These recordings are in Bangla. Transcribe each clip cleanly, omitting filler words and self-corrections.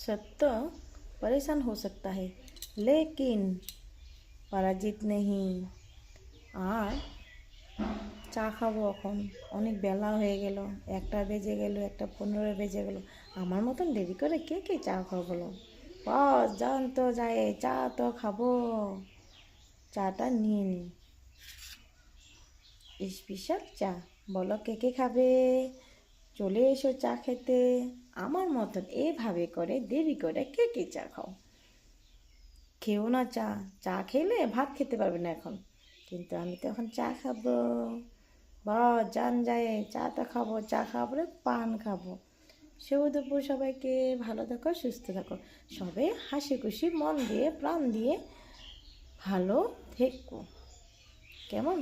सत्य परेशान हो सकता है लेकिन पराजित नहीं। আর চা খাবো এখন, অনেক বেলা হয়ে গেল, 1টা বেজে গেল, 1:15 বেজে গেল। আমার মতন দেরি করে কে কে চা খাবো বলো? বস যান তো, যায় চা তো খাবো। চাটা নিয়ে নি, স্পেশাল চা। বলো কে কে খাবে? চলে এসো চা খেতে। আমার মতন এভাবে করে দেরি করে কে কে চা খাও? খেও না চা, চা খেলে ভাত খেতে পারবে না এখন, কিন্তু আমি তো এখন চা খাবো। বস যান যায় চা তো খাবো, চা খাওয়ার পরে পান খাবো। শুভ দুপুর সবাইকে, ভালো থাকো, সুস্থ থাকো, সবে হাসি খুশি মন দিয়ে প্রাণ দিয়ে ভালো থেকো, কেমন?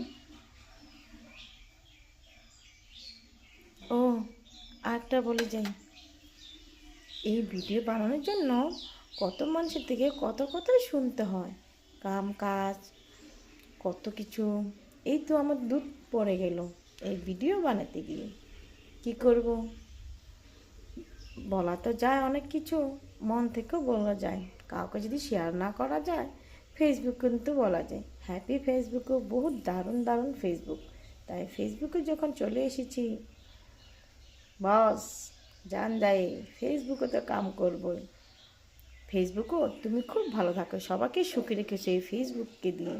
ও আরেকটা বলে যাই, এই ভিডিও বানানোর জন্য কত মানুষের থেকে কত কথাই শুনতে হয়, কাম কাজ কত কিছু। এই তো আমার দুধ পড়ে গেল এই ভিডিও বানাতে গিয়ে, কি করব? বলা তো যায় অনেক কিছু, মন থেকেও বলা যায়। কাউকে যদি শেয়ার না করা যায়, ফেসবুক কিন্তু বলা যায়। হ্যাপি ফেসবুকও বহুত দারুণ দারুণ ফেসবুক। তাই ফেসবুকে যখন চলে এসেছি, বস জান যায় ফেসবুকে তো কাম করবই। ফেসবুকও তুমি খুব ভালো থাকো, সবাইকে সুখী রেখেছো এই ফেসবুককে দিয়ে।